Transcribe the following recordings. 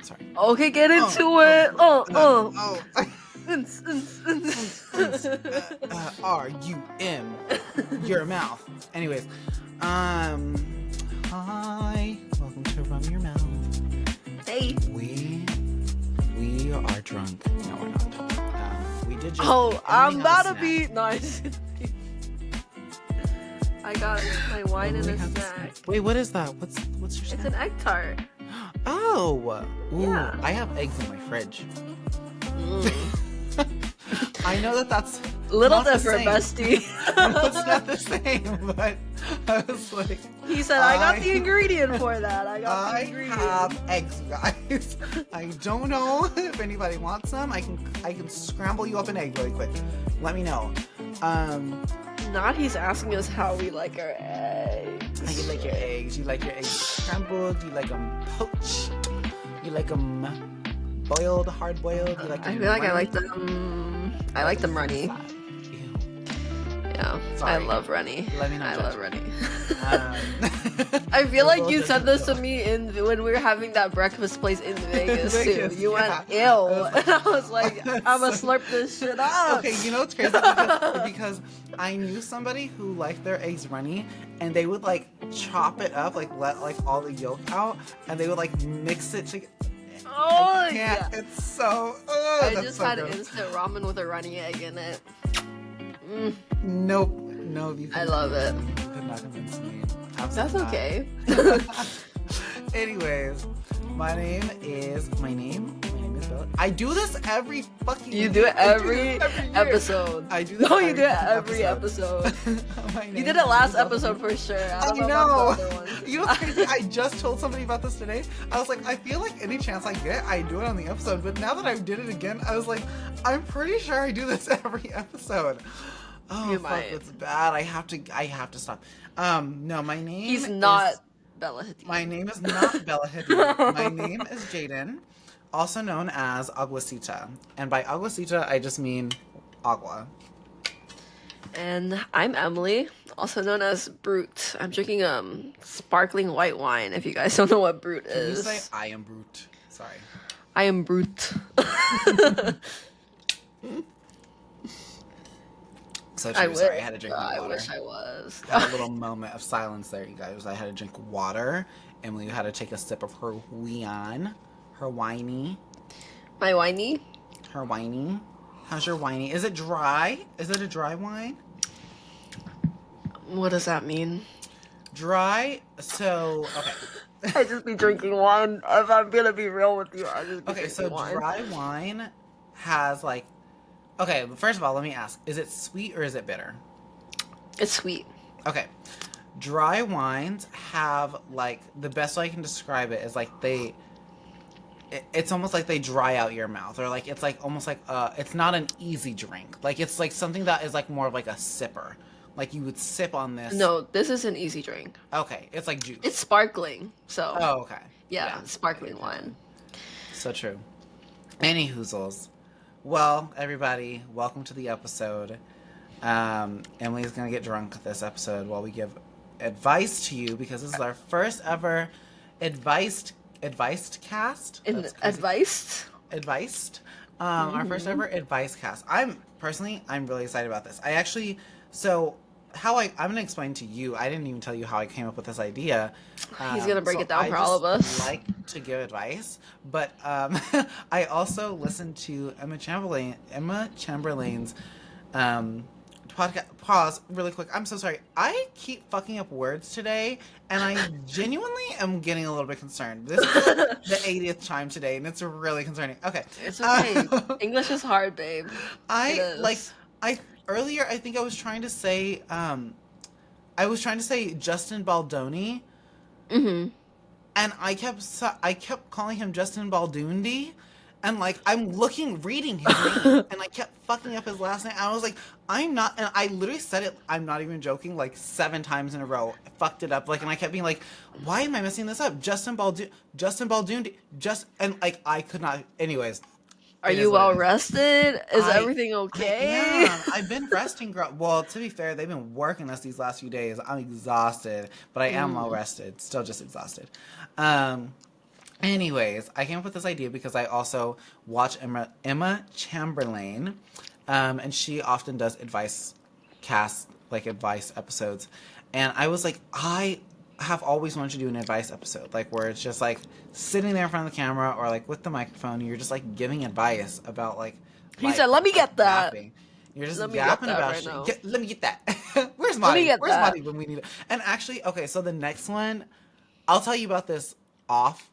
Sorry. Okay, get into it. R-U-M. Your mouth. Anyways. Hi. Welcome to Rum Your Mouth. Hey. We are drunk. No, we're not. We did just... I'm about to be... Nice. I got my wine and a snack. Wait, what is that? What's your snack? It's an egg tart. Oh! Ooh, yeah. I have eggs in my fridge. I know that's little different, bestie. It's not the same, but I was like... He said, I got the ingredient for that. I have eggs, you guys. I don't know if anybody wants some. I can scramble you up an egg really quick. Let me know. Not he's asking us how we like our eggs. How you like your eggs? You like your eggs scrambled? You like them poached? You like them boiled, hard boiled? You like them I feel like runny? I like them runny. Ew. Yeah, sorry. I love runny. Let me know. I love runny. I feel like you said this to me when we were having that breakfast place in Vegas too. You went ew, and I was like, I'm gonna slurp this shit up. Okay, you know what's crazy? Because I knew somebody who liked their eggs runny, and they would like chop it up, like let like all the yolk out, and they would like mix it together. Oh yeah, it's so. I just had instant ramen with a runny egg in it. Nope. No, I love it. You could not convince me. That's okay. Anyways, my name is Bella. I do this every fucking You do it every episode. I do this you do it every episode. You did it last episode for sure. I don't know about the other ones. You know what's crazy? I just told somebody about this today. I was like, I feel like any chance I get, I do it on the episode. But now that I did it again, I was like, I'm pretty sure I do this every episode. Oh, fuck, that's bad. I have to stop. No, my name He's not Bella Hadid. My name is not Bella Hadid. My name is Jaden, also known as Aguacita. And by Aguacita, I just mean agua. And I'm Emily, also known as Brute. I'm drinking sparkling white wine, if you guys don't know what Brute is. Can you say I am Brute? Sorry. I am Brute. So true. Sorry, I had to drink water. I wish I was. I had a little moment of silence there, you guys. I had to drink water. Emily had to take a sip of her wine. Her winey. My winey? Her winey. How's your winey? Is it dry? Is it a dry wine? What does that mean? Dry? So, okay. I just be drinking wine. If I'm gonna be real with you, I just be drinking wine. Dry wine has like... Okay, first of all, let me ask. Is it sweet or is it bitter? It's sweet. Okay. Dry wines have, like, the best way I can describe it is, like, it's almost like they dry out your mouth. Or, like, it's, like, almost like, it's not an easy drink. Like, it's, like, something that is, like, more of, like, a sipper. Like, you would sip on this. No, this is an easy drink. Okay, it's, like, juice. It's sparkling, so. Oh, okay. Yeah, sparkling wine. So true. Any hoozles. Well, everybody, welcome to the episode. Emily's going to get drunk this episode while we give advice to you because this is our first ever advised cast. Advised? Advised. Our first ever advice cast. I'm really excited about this. I'm going to explain to you. I didn't even tell you how I came up with this idea. He's going to break it down for all of us. I like to give advice, but I also listened to Emma Chamberlain's podcast. Pause really quick. I'm so sorry. I keep fucking up words today, and I genuinely am getting a little bit concerned. This is the 80th time today, and it's really concerning. Okay. It's okay. English is hard, babe. Earlier, I think I was trying to say, Justin Baldoni. Mm-hmm. And I kept calling him Justin Baldundi. And, like, I'm reading his name, and I kept fucking up his last name. And I was like, I'm not, and I literally said it, I'm not even joking, like, 7 times in a row. I fucked it up, like, and I kept being like, why am I messing this up? Justin Baldundi, and, like, I could not, anyways. Are you well rested? Is everything okay? Yeah, I've been resting, girl. Well, to be fair, they've been working us these last few days. I'm exhausted, but I am well rested. Still just exhausted. Anyways, I came up with this idea because I also watch Emma Chamberlain, and she often does advice casts, like advice episodes. And I was like, I have always wanted to do an advice episode, like where it's just like sitting there in front of the camera or like with the microphone, and you're just like giving advice about like He life, said, "Let me like get that. yapping. You're just Let me get yapping that about right shit. now. Let me get that. Where's Let me Marty? get Where's that." Marty when we need it? And actually, okay, so the next one, I'll tell you about this off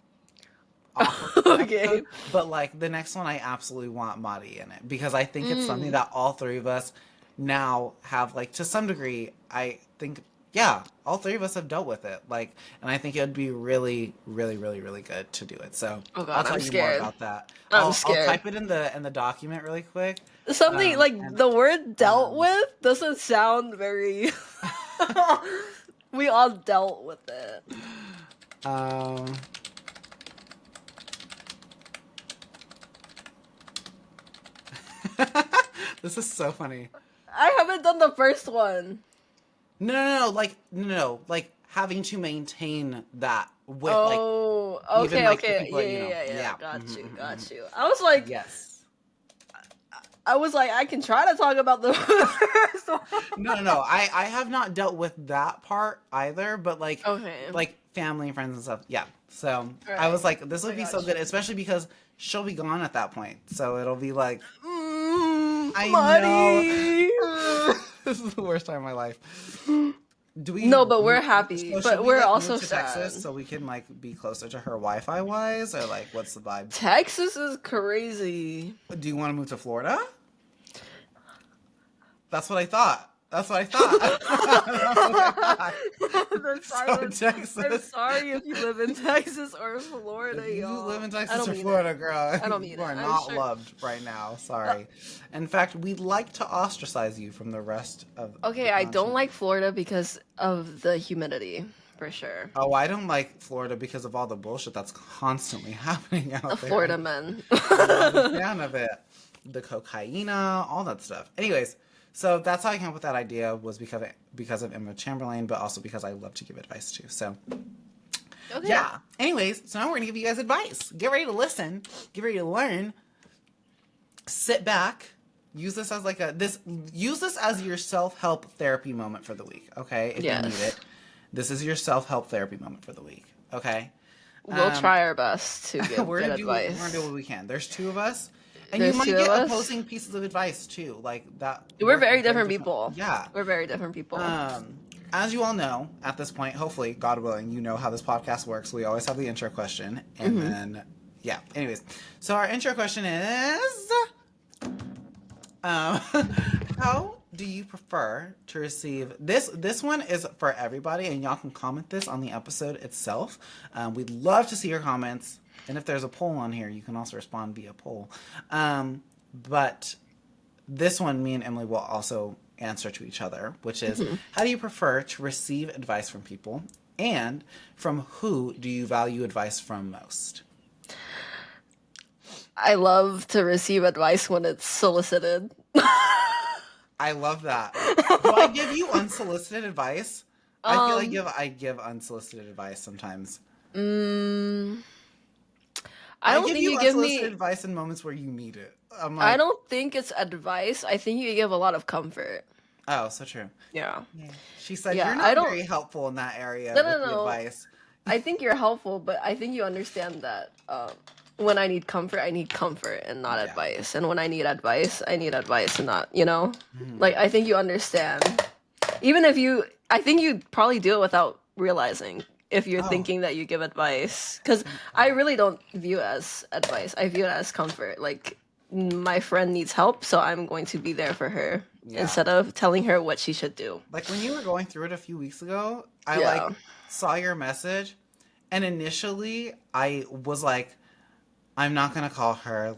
Okay. episode, but like the next one, I absolutely want Madi in it because I think it's something that all three of us now have, like, to some degree. I think, yeah, all three of us have dealt with it, like, and I think it would be really, really, really, really good to do it. So Oh I'll God, tell I'm you more scared. about that. I'm I'll scared. type it in the document really quick. Something like And the word "dealt with" doesn't sound very. We all dealt with it. um. This is so funny. I haven't done the first one. No, like having to maintain that with Oh, like even okay, like the okay, people that you know. yeah. Got Mhm, you, mhm, got mhm. you. I was like, Yes. I can try to talk about the first one. No. I have not dealt with that part either, but Okay. like family and friends and stuff. Yeah. So I Alright. was like, this would I be got so you. good, especially because she'll be gone at that point. So it'll be like, I know. Marty. This is the worst time of my life. Do we No, but we're happy. So should But we we're like also move to sad. Texas so we can like be closer to her Wi-Fi wise, or like what's the vibe? Texas is crazy. Do you want to move to Florida? That's what I thought. That's what I thought. The So silence. Texas. I'm sorry if you live in Texas or Florida, If you y'all. live in I Texas don't or mean Florida, it. girl, I don't mean you are it. I'm not sure- loved right now. Sorry. In fact, we'd like to ostracize you from the rest of Okay, the I don't continent. like Florida because of the humidity, for sure. Oh, I don't like Florida because of all the bullshit that's constantly happening out The there. Florida men. I'm not a fan of it. The cocaine, all that stuff. Anyways, so that's how I came up with that idea, was because of Emma Chamberlain, but also because I love to give advice too. So Okay. yeah. Anyways, so now we're gonna give you guys advice. Get ready to listen. Get ready to learn. Sit back. Use this as use this as your self-help therapy moment for the week. Okay, if you need Yes. it. This is your self-help therapy moment for the week. Okay. We'll try our best to give We're good gonna do advice. what we can. There's two of us, and There's you might two get of us. opposing pieces of advice too, like that. We're work very different people. Yeah. We're very different people. As you all know, at this point, hopefully, God willing, you know how this podcast works. We always have the intro question, and then yeah. Anyways, so our intro question is, how do you prefer to receive this? This one is for everybody, and y'all can comment this on the episode itself. We'd love to see your comments, and if there's a poll on here, you can also respond via poll. But this one, me and Emily will also answer to each other, which is, how do you prefer to receive advice from people, and from who do you value advice from most? I love to receive advice when it's solicited. I love that. Do I give you unsolicited advice? I feel I give unsolicited advice sometimes. I don't give think you you give unsolicited me. advice in moments where you need it. I'm I like, don't think it's advice. I think you give a lot of comfort. oh, so true. Yeah. She said, Yeah, you're I not don't- very helpful in that area No, with no, the no. advice. I think you're helpful, but I think you understand that when I need comfort and not Yeah. advice. And when I need advice and not, Like, I think you understand. Even if I think you probably do it without realizing if you're Oh. thinking that you give advice. Because I really don't view it as advice. I view it as comfort. Like, my friend needs help, so I'm going to be there for her Yeah. instead of telling her what she should do. Like when you were going through it a few weeks ago, I Yeah. saw your message, and initially I was like, I'm not gonna call her. I was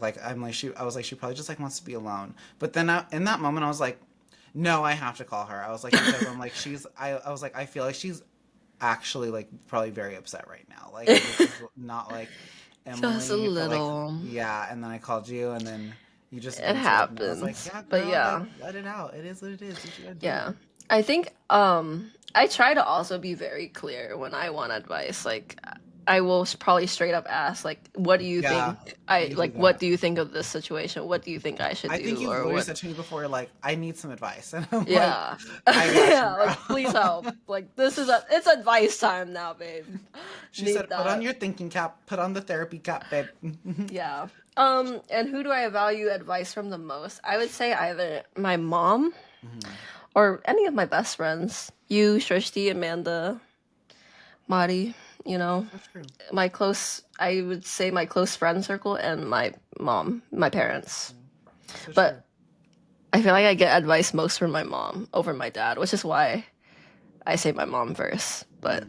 like, she probably just wants to be alone. But then in that moment, I was like, no, I have to call her. I was like, because I'm like, I was like, I feel like she's actually probably very upset right now. Like this is not like Emily. Just a little. Yeah, and then I called you, and then you just It answered, and I was like, happens. yeah, girl, But yeah. let it out. It is what it is. What you gotta do. Yeah. I think I try to also be very clear when I want advice. Like I will probably straight up ask, like, what do you Yeah, think? you do What that. do you think of this situation? What do you think I should I think do, you've or literally what? said to me before, like, I need some advice, and I'm like, Yeah, I got you, yeah. bro. Like, please help. Like, it's advice time now, babe. She Need said, put on that. your thinking cap, put on the therapy cap, babe. Yeah. And who do I value advice from the most? I would say either my mom Mhm. or any of my best friends. You, Shrishti, Amanda, Mari, you know, So true. I would say my close friend circle and my mom, my parents. So true. But I feel like I get advice most from my mom over my dad, which is why I say my mom first. But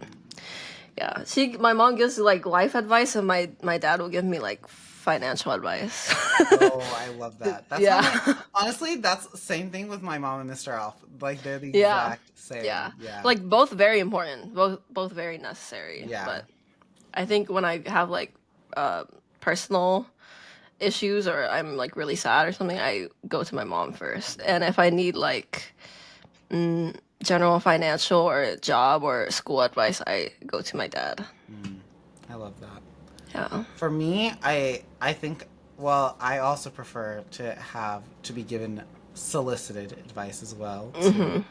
yeah, my mom gives like life advice, and my dad will give me like financial advice. Oh, I love that. That's how my Yeah. honestly, that's the same thing with my mom and Mr. Alf. Like they're the Yeah. exact same. Yeah. Yeah. Like both very important, both very necessary. Yeah. But I think when I have like uh personal issues or I'm like really sad or something, I go to my mom first. And if I need like general financial or job or school advice, I go to my dad. I love that. Yeah. For me, I think well, I also prefer to be given solicited advice as well too.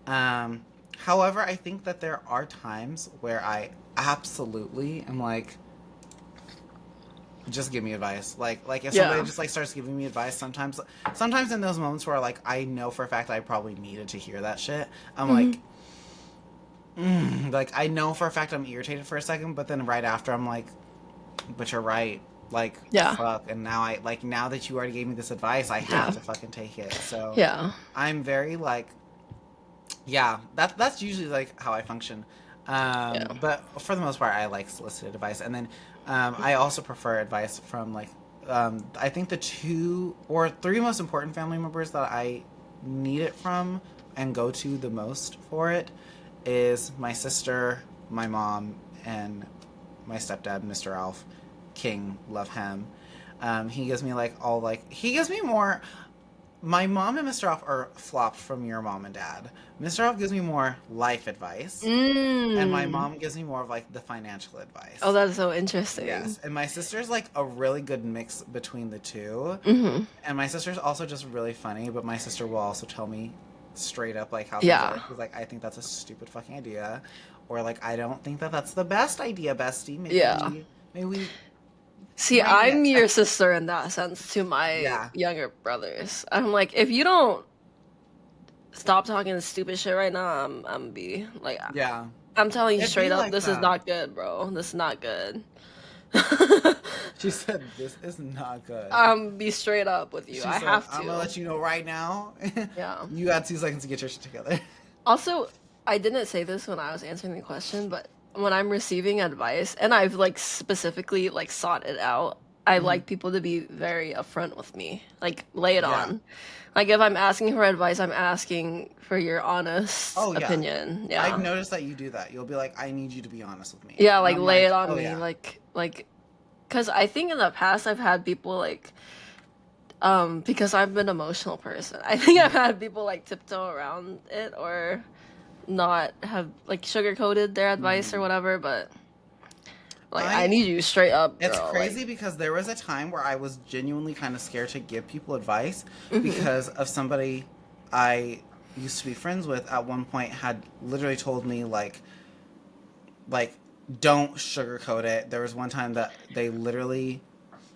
Hmm. Um However, I think that there are times where I absolutely am like just give me advice. Like if somebody Yeah. just like starts giving me advice, sometimes in those moments where like I know for a fact I probably needed to hear that shit, I'm Hmm. like, like I know for a fact I'm irritated for a second, but then right after I'm like, but you're right. Like Yeah. fuck, and now that you already gave me this advice, I have Yeah. to fucking take it. So Yeah. I'm very like, yeah, that's usually like how I function. Yeah. But for the most part, I like solicited advice, and then I also prefer advice from like I think the two or three most important family members that I need it from and go to the most for it is my sister, my mom, and my stepdad, Mr. Alf King. Love him. He gives me like all like he gives me more. My mom and Mr. Alf are flopped from your mom and dad. Mr. Alf gives me more life advice, and my Mm. mom gives me more of like the financial Oh, advice. that's so interesting. Yes, and my sister's like a really good mix between the two. Hmm. And my sister's also just really funny, but my sister will also tell me straight up like how things Yeah. are. She's like, I think that's a stupid fucking idea, or like I don't think that that's the best idea, bestie. Yeah. Maybe we See, wing I'm it. your sister in that sense to my Yeah, younger brothers. I'm like, if you don't stop talking stupid shit right now, I'm be like, yeah. I'm telling you It'd be straight up, like this is that. not good, bro. This is not good. She said, "This is not good." Be straight up with you. She I said, have "I'm gonna to. let you know right now. Yeah. You got 2 seconds to get your shit together." Also, I didn't say this when I was answering the question, but when I'm receiving advice and I've like specifically like sought it out, I Mhm. like people to be very upfront with me. Like lay it Yeah. on. Like if I'm asking for advice, I'm asking for your honest Oh yeah. opinion. I've Yeah. noticed that you do that. You'll be like, "I need you to be honest with me," Yeah, and like I'm lay it like, on "Oh me. yeah." Like cuz I think in the past I've had people like because I'm an emotional person. I think I've Mhm. had people like tiptoe around it or not have like sugar coated their advice or Mhm. whatever, but like I I need you straight up, It's girl. Like, crazy because there was a time where I was genuinely kind of scared to give people advice hmm. because of somebody I used to be friends with at one point had literally told me like don't sugarcoat it. There was one time that they literally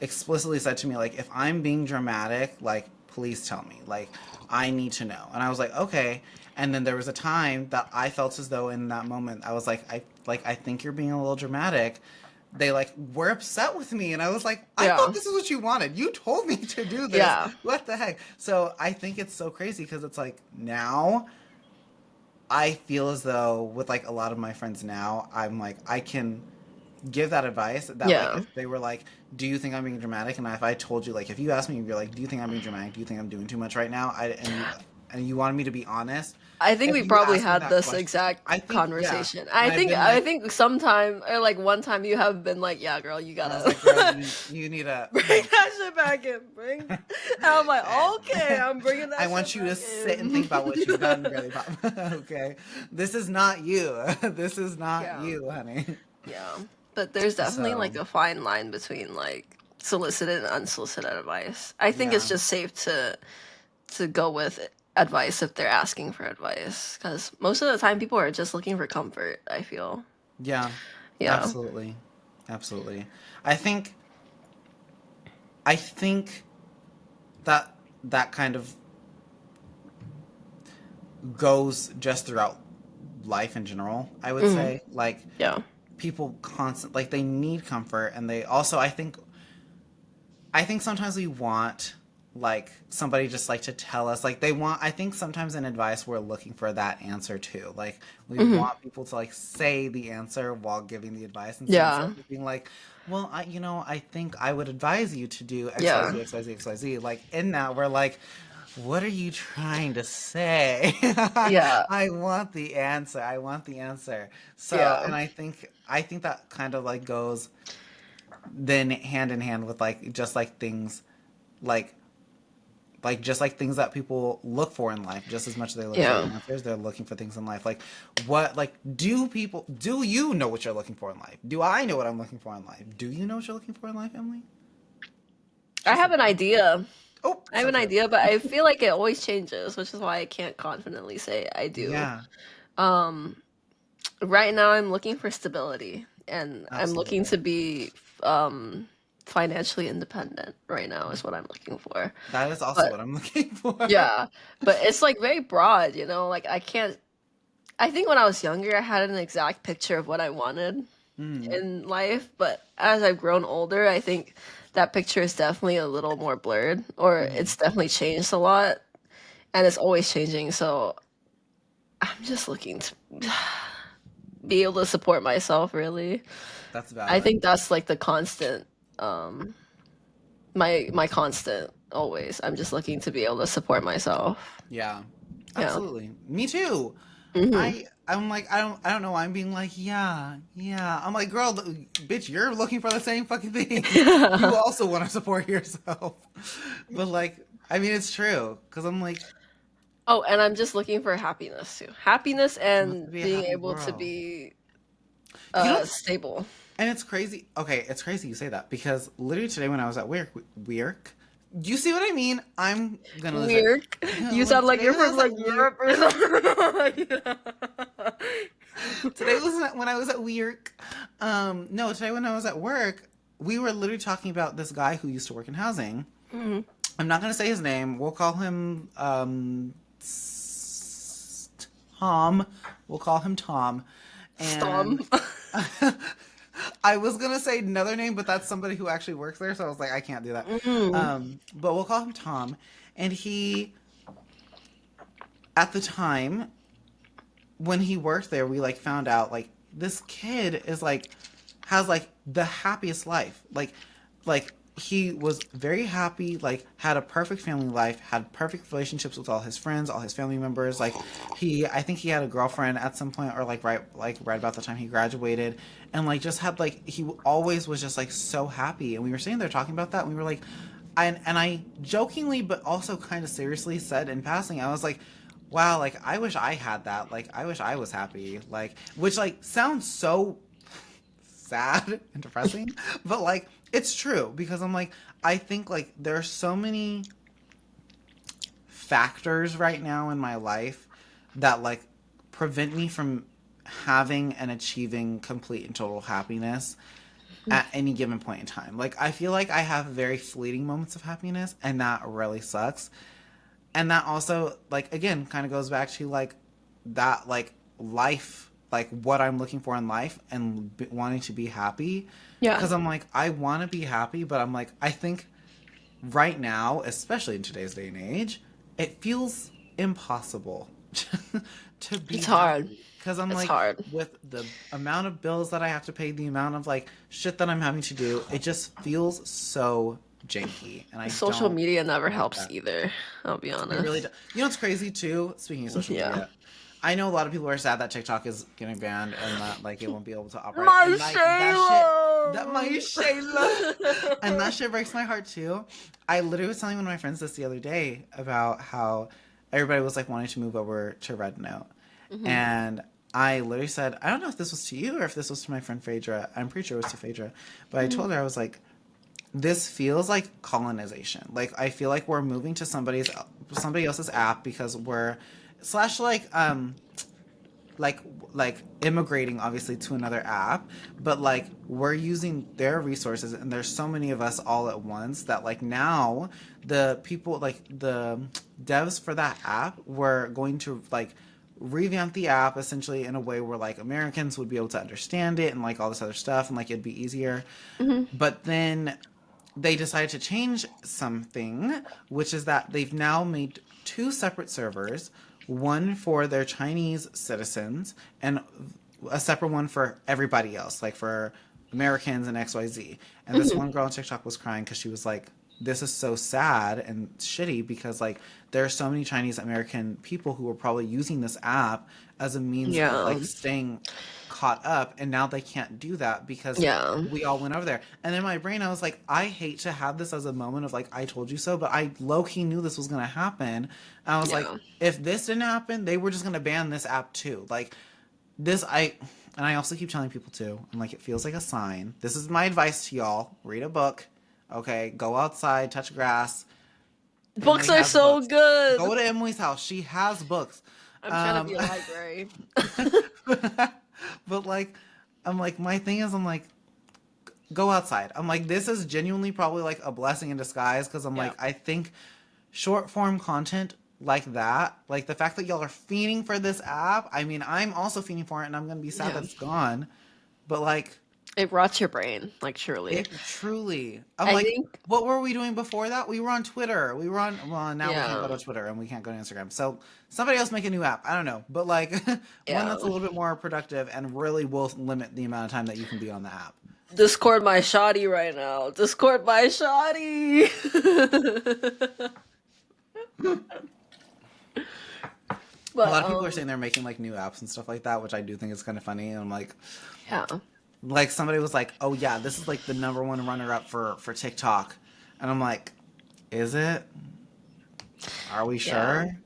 explicitly said to me like if I'm being dramatic, like please tell me. Like I need to know. And I was like, "Okay." And then there was a time that I felt as though in that moment I was like I think you're being a little dramatic. They like were upset with me and I was like, I thought Yeah, this is what you wanted. You told me to do this. yeah, What the heck? So I think it's so crazy because it's like now I feel as though with like a lot of my friends now, I'm like I can give that advice that like yeah. if they were like, do you think I'm being dramatic? And if I told you like if you asked me, you're like, do you think I'm being dramatic? Do you think I'm doing too much right now? And you wanted me to be honest. I think If we you probably asked me had that this question, exact I think yeah, conversation. and I've been I like, think sometime or like one time you have been like, yeah, girl, you and I was gotta like, girl, you need a. bring that shit back in. Bring. And I'm like, okay, I'm bringing I that want shit you to back sit and think about what you've in. done, Girly Pop. Okay, this is not you. This is not Yeah, you, honey. yeah. But there's definitely like So a fine line between like solicited and unsolicited advice. I think it's yeah, just safe to go with advice if they're asking for advice, because most of the time people are just looking for comfort, I feel. yeah, Yeah. absolutely, absolutely. I think I think that that kind of goes just throughout life in general. I would Hmm. say like Yeah. people constant like they need comfort, and they also I think sometimes we want like somebody just like to tell us like they want. I think sometimes in advice we're looking for that answer too. Like we Hmm. want people to like say the answer while giving the advice, instead Yeah. of being like, well, I think I would advise you to do X Y Yeah. Z X Y Z X Y Z. Like in that we're like, what are you trying to say? Yeah. I want the answer. I want the answer. So, Yeah. and I think that kind of like goes then hand in hand with like just like things like just like things that people look for in life just as much as they look for Yeah. answers. They're looking for things in life. Like what like do you know what you're looking for in life? Do I know what I'm looking for in life? Do you know what you're looking for in life, Emily? I She have said an idea. oh, I have so an true. idea, but I feel like it always changes, which is why I can't confidently say I do. Yeah, Um, right now I'm looking for stability, and I'm looking absolutely. to be um financially independent right now is what I'm looking for. That is also But what I'm looking for. yeah, but it's like very broad, you know, like I can't I think when I was younger I had an exact picture of what I wanted Mm, in life, but as I've grown older, I think that picture is definitely a little more blurred, or mm. it's definitely changed a lot, and it's always changing. So I'm just looking to be able to support myself, really. That's I valid. think that's like the constant, um, my constant always. I'm just looking to be able to support myself. Yeah, Yeah. absolutely. Me too. Hmm. I'm like I don't know. I'm being like yeah yeah. I'm like girl, bitch, you're looking for the same fucking thing. You also want to support yourself, but like I mean it's true because I'm like Oh, and I'm just looking for happiness too. Happiness she wants to and be a being happy able to girl. be You know, stable. and it's crazy. Okay, it's crazy you say that because literally today when I was at work, do you see what I mean? I'm gonna lose it. Weird. You When sound like today you're when I from was like at work, Europe or something. today was when I was at work. No, today when I was at work, we were literally talking about this guy who used to work in housing. Mhm. I'm not gonna say his name. We'll call him Tom. We'll call him Tom. And Stom. I was gonna say another name, but that's somebody who actually works there, so I was like, I can't do that. Mm. But we'll call him Tom. And he, at the time when he worked there, we like found out like this kid is like has like the happiest life. Like he was very happy, like had a perfect family life, had perfect relationships with all his friends, all his family members. Like I think he had a girlfriend at some point, or like right about the time he graduated, and like just had like he always was just like so happy. And we were sitting there talking about that, and we were like, I jokingly but also kind of seriously said in passing, I was like, wow, like I wish I had that. Like I wish I was happy. Like which like sounds so sad and depressing, but like it's true because I'm like I think like there are so many factors right now in my life that like prevent me from having and achieving complete and total happiness at any given point in time. Like I feel like I have very fleeting moments of happiness and that really sucks. And that also like again kind of goes back to like that like life like what I'm looking for in life and wanting to be happy Yeah. because I'm like I want to be happy but I'm like I think right now especially in today's day and age it feels impossible to be It's hard. happy because I'm It's like hard. with the amount of bills that I have to pay, the amount of like shit that I'm having to do, it just feels so janky and I Social don't media never like helps that. either. I'll be It really honest. does. You know what's crazy too? Speaking of social Yeah. media, I know a lot of people are sad that TikTok is getting banned and that like it won't be able to operate. My And like that my Shayla. Shayla, and that shit breaks my heart too. I literally was telling one of my friends this the other day about how everybody was like wanting to move over to Red Note, Hmm. and I literally said, I don't know if this was to you or if this was to my friend Phaedra. I'm pretty sure it was to Phaedra. But I Mhm. told her, I was like, this feels like colonization. Like I feel like we're moving to somebody else's app because we're slash like like immigrating obviously to another app, but like we're using their resources and there's so many of us all at once that like now the people like the devs for that app were going to like revamp the app essentially in a way where like Americans would be able to understand it and like all this other stuff and like it'd be easier. Mhm. But then they decided to change something, which is that they've now made two separate servers, one for their Chinese citizens and a separate one for everybody else, like for Americans and XYZ. And this Mhm. one girl on TikTok was crying because she was like, this is so sad and shitty because like there are so many Chinese American people who are probably using this app as a means of Yeah. like staying caught up and now they can't do that because Yeah. we all went over there. And in my brain, I was like, I hate to have this as a moment of like, I told you so, but I low key knew this was going to happen. And I was like, Yeah. if this didn't happen, they were just going to ban this app too. Like, and I also keep telling people too, I'm like, it feels like a sign. This is my advice to y'all read a book, okay? Go outside, touch grass. Books Emily are has so books. good. Go to Emily's house. She has books. I'm trying to be Um, a library. but like, I'm like, my thing is, I'm like, go outside. I'm like, this is genuinely probably like a blessing in disguise because I'm Yeah. like, I think short form content like that, like the fact that y'all are fiending for this app. I mean, I'm also fiending for it, and I'm gonna be sad Yeah. that it's gone. But like, It rots your brain, like truly. it truly, I'm I like, think. what were we doing before that? We were on Twitter. We were on. Well, now we can't go Yeah. to Twitter and we can't go to Instagram. So somebody else make a new app. I don't know, but like one Yeah. that's a little bit more productive and really will limit the amount of time that you can be on the app. Discord my shoddy right now. Discord my shoddy. A but lot of people are saying they're making like new apps and stuff like that, which I do think is kind of funny. And I'm yeah. like somebody was like, "Oh yeah, this is like the number one runner up for TikTok," and I'm like, "Is it? Are we Yeah. sure?"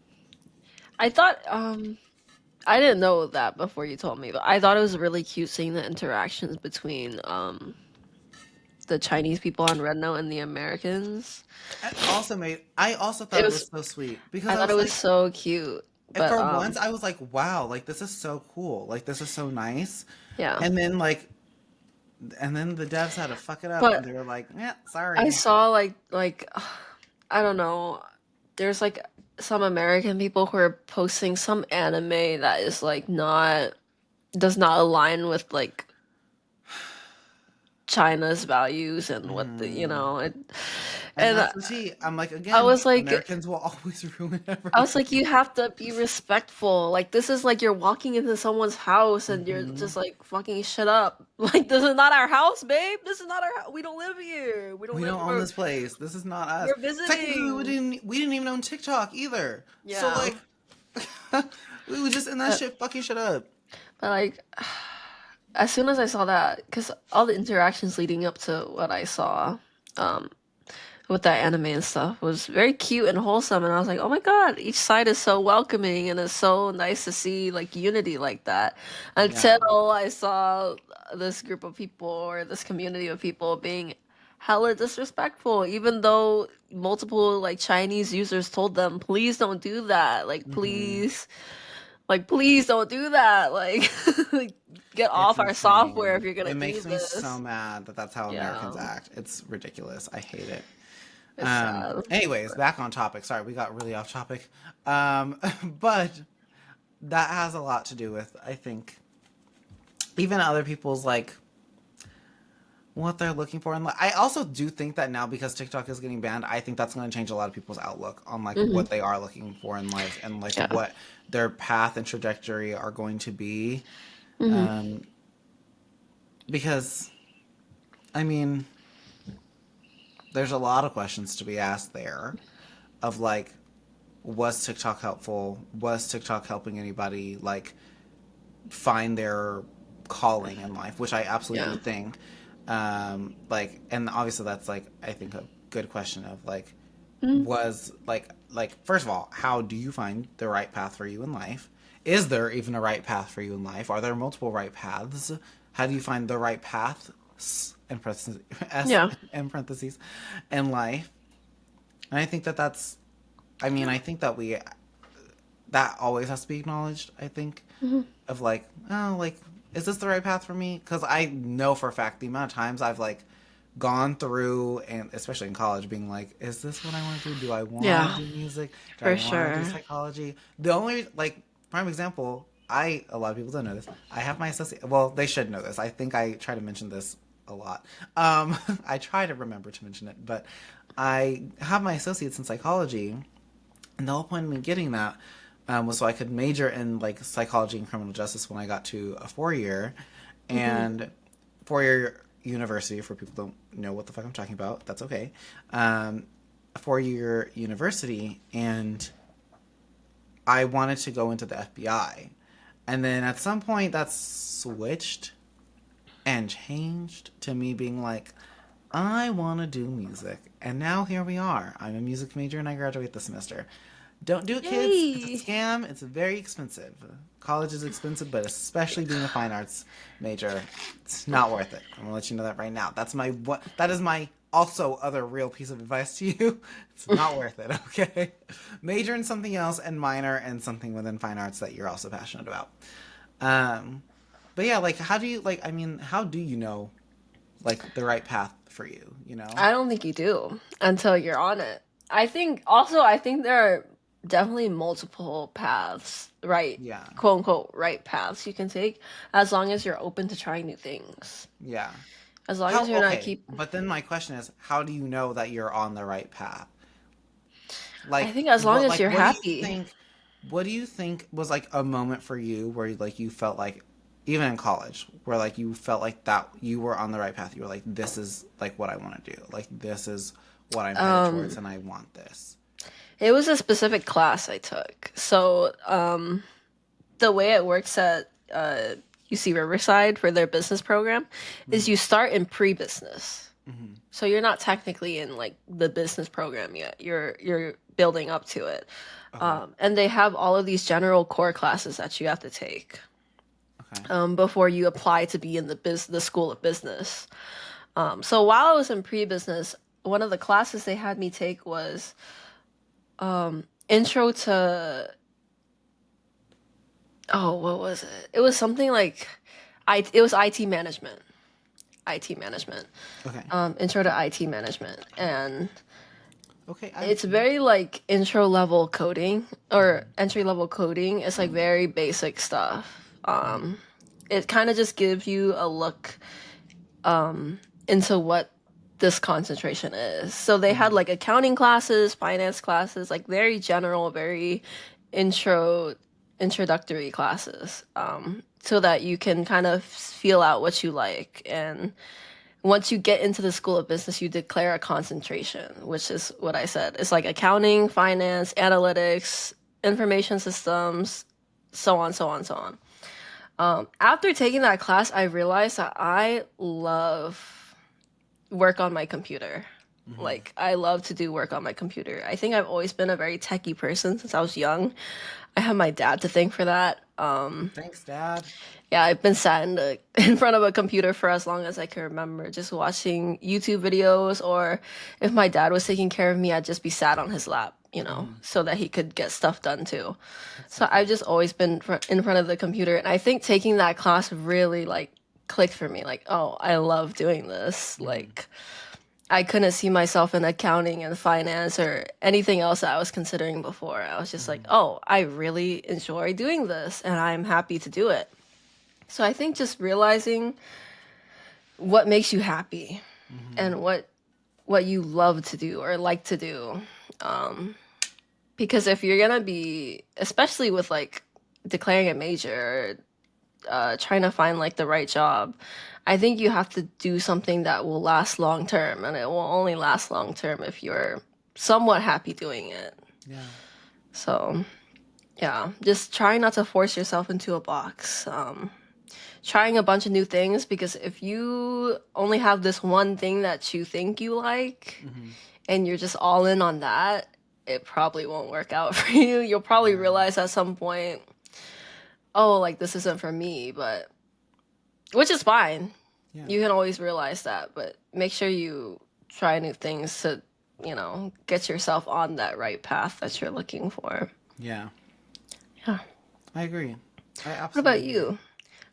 I thought I didn't know that before you told me, but I thought it was really cute seeing the interactions between the Chinese people on Red Note and the Americans. I also It thought it was was so sweet because I I thought it was was like, so cute. and But for once I was like, "Wow, like this is so cool, like this is so nice," yeah. and then like, and then the devs had to fuck it up, and But they were like, "Yeah, I sorry." saw like I don't know. There's like some American people who are posting some anime that is like not does not align with like China's values and what the Hmm. And and that's the tea. I'm like, I again, was like Americans will always ruin I was like, everything. you have to be respectful. Like, this is like you're walking into someone's house and you're Hmm. just like fucking shut up. Like, this is not our house, babe. This is not our house. We don't live here. We don't We live. don't own this place. This is not us. We're Technically, visiting. we didn't even own TikTok either. So Yeah, like, we would just end that but shit fucking shit up. like, as soon as I saw that, because all the interactions leading up to what I saw, um, with that anime and stuff was very cute and wholesome, and I was like, oh my god, each side is so welcoming and it's so nice to see like unity like that. Yeah. Until I saw this group of people or this community of people being hella disrespectful, even though multiple like Chinese users told them, please don't do that. Hmm. Like please don't do that. Like, like get It's off our software if insane. you're gonna It do makes me so this. mad that that's how Americans Yeah, act. It's ridiculous. I hate it. it's sad. Anyways, back on topic. Sorry, we got really off topic. But that has a lot to do with, I think, even other people's like what they're looking for. And I also do think that now because TikTok is getting banned, I think that's going to change a lot of people's outlook on like Hmm. what they are looking for in life and like Yeah. what their path and trajectory are going to be. Hmm. Um, because I mean, there's a lot of questions to be asked there of like, was TikTok helpful? Was TikTok helping anybody like find their calling in life? Which I absolutely Yeah. do think. Like, and obviously that's like I think a good question of like, Mhm. was like first of all, how do you find the right path for you in life? is there even a right path for you in life? Are there multiple right paths? How do you find the right path, in parentheses, S Yeah. in parentheses, in life? And I think that that's, I mean, I think that that always has to be acknowledged, I think, Hmm. of like, oh, like, is this the right path for me? Because I know for a fact the amount of times I've like gone through, and especially in college, being like, is this what I want to do? Do I want Yeah, to do music? Do I for want to do sure. psychology? The only, like, prime example, a lot of people don't know this. I have my associate, well, they should know this. I think I try to mention this a lot. I try to remember to mention it, but I have my associates in psychology, and the whole point of me getting that was so I could major in like psychology and criminal justice when I got to a 4 year, Hmm. and 4 year university for people who don't know what the fuck I'm talking about. That's okay. A 4 year university, and I wanted to go into the FBI, and then at some point that switched and changed to me being like, I want to do music. And now here we are. I'm a music major and I graduate this semester. Don't do it, kids. It's a Yay! scam. It's very expensive. College is expensive, but especially being a fine arts major, it's not worth it. I'm gonna let you know that right now. That is my also other real piece of advice to you. It's not worth it, okay? Major in something else and minor in something within fine arts that you're also passionate about. Um, but yeah, like how do you like I mean, how do you know like the right path for you, you know? I don't think you do until you're on it. I think there are definitely multiple paths, right? Yeah. Quote unquote, right paths you can take as long as you're open to trying new things. Yeah. As long How as you're not okay, keep but then my question is, how do you know that you're on the right path? I think as long as you're What do you happy. think was like a moment for you where like you felt like even in college where like you felt like that you were on the right path. You were like, this is like what I want to do. Like this is what I'm headed towards Um and I want this. it was a specific class I took. So, the way it works at UC Riverside for their business program is Mm-hmm. you start in pre-business. Mm-hmm. So you're not technically in like the business program yet. You're building up to it. Okay. And they have all of these general core classes that you have to take Okay. before you apply to be in the school of business. So while I was in pre-business, one of the classes they had me take was intro to, oh, what was it? It was something like it was IT management. IT management. Okay. Intro to IT management. And Okay. I'm it's very like intro level coding or entry level coding. It's like very basic stuff. It kind of just gives you a look into what this concentration is. So they had mm-hmm. like accounting classes, finance classes, like very general, very introductory classes, so that you can kind of feel out what you like. And once you get into the school of business, you declare a concentration, which is what I said. It's like accounting, finance, analytics, information systems, so on, so on, so on. After taking that class, I realized that I love work on my computer. Mm-hmm. Like, I love to do work on my computer. I think I've always been a very techie person since I was young. I have my dad to thank for that. Thanks, Dad. Yeah, I've been sat in front of a computer for as long as I can remember, just watching YouTube videos, or if my dad was taking care of me, I'd just be sat on his lap, Mm-hmm. so that he could get stuff done too. That's so So I've cute. just always been in front of the computer, and I think taking that class really like clicked for me. Like, oh, I love doing this. Mm-hmm. Like, I couldn't see myself in accounting and finance or anything else that I was considering before. I was just like, Mm-hmm. oh, I really enjoy doing this, and I'm happy to do it. So I think just realizing what makes you happy Mm-hmm. and what you love to do or like to do. Because if you're gonna be, especially with like declaring a major, trying to find like the right job, I think you have to do something that will last long term, and it will only last long term if you're somewhat happy doing it. Yeah. So yeah, just try not to force yourself into a box. Trying a bunch of new things, because if you only have this one thing that you think you like Mm-hmm. and you're just all in on that, it probably won't work out for you. You'll probably Yeah. realize at some point oh, like this isn't for me, but which is fine. Yeah. You can always realize that, but make sure you try new things to, get yourself on that right path that you're looking for. Yeah. Yeah. I agree. I What about absolutely agree. you?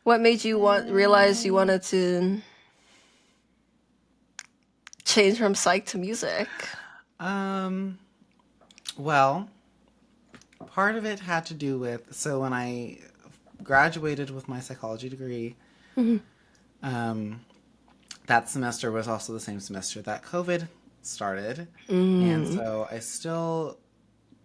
What made you realize you wanted to change from psych to music? Um, well, part of it had to do with so when I graduated with my psychology degree, Hmm. um, that semester was also the same semester that COVID started. And Mm. so I still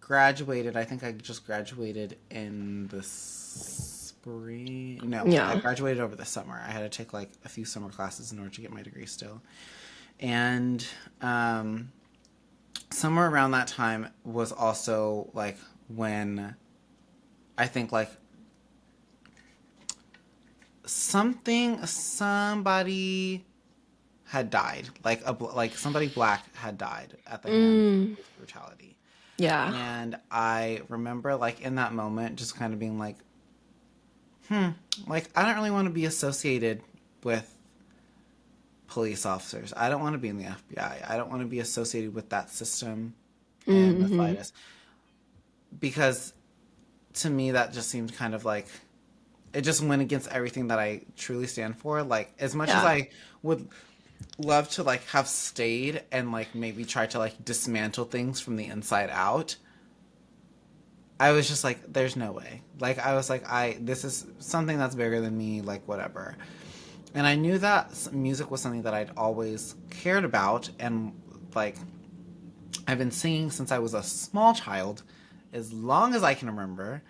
graduated. I think I just graduated in the spring. No, I Yeah. graduated over the summer. I had to take like a few summer classes in order to get my degree still. And um, somewhere around that time was also like when I think like somebody had died, like like somebody black had died at the hands of Mm. police brutality. Yeah. And I remember like in that moment just kind of being like, like I don't really want to be associated with police officers. I don't want to be in the FBI. I don't want to be associated with that system in the Mm-hmm. slightest. Because to me that just seemed kind of like it just went against everything that I truly stand for. Like as much as Yeah. I would love to like have stayed and like maybe try to like dismantle things from the inside out, I was just like there's no way. Like I was like I this is something that's bigger than me, like whatever. And I knew that music was something that I'd always cared about and like I've been singing since I was a small child, as long as I can remember.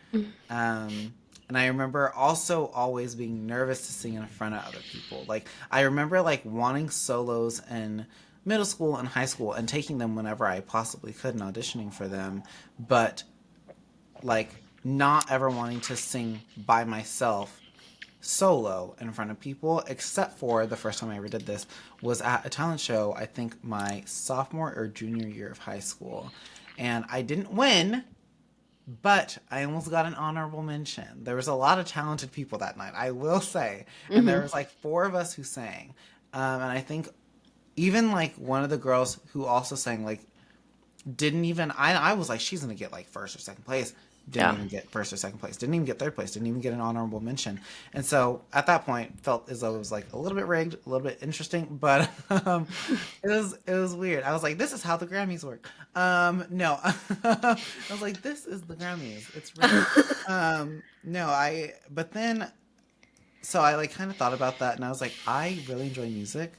Um, and I remember also always being nervous to sing in front of other people. Like I remember like wanting solos in middle school and high school and taking them whenever I possibly could and auditioning for them, but like not ever wanting to sing by myself solo in front of people, except for the first time I ever did this was at a talent show, I think my sophomore or junior year of high school. And I didn't win, but I almost got an honorable mention. There was a lot of talented people that night, I will say. And Mm-hmm. there was like four of us who sang. And I think even like one of the girls who also sang, like, didn't even I was like she's gonna get like first or second place, didn't Yeah. even get first or second place, didn't even get third place, didn't even get an honorable mention. And so at that point felt as though it was like a little bit rigged, a little bit interesting, but it was weird. I was like this is how the Grammys work. No. I was like this is the Grammys, it's rigged. No, I but then so I like kind of thought about that and I was like I really enjoy music.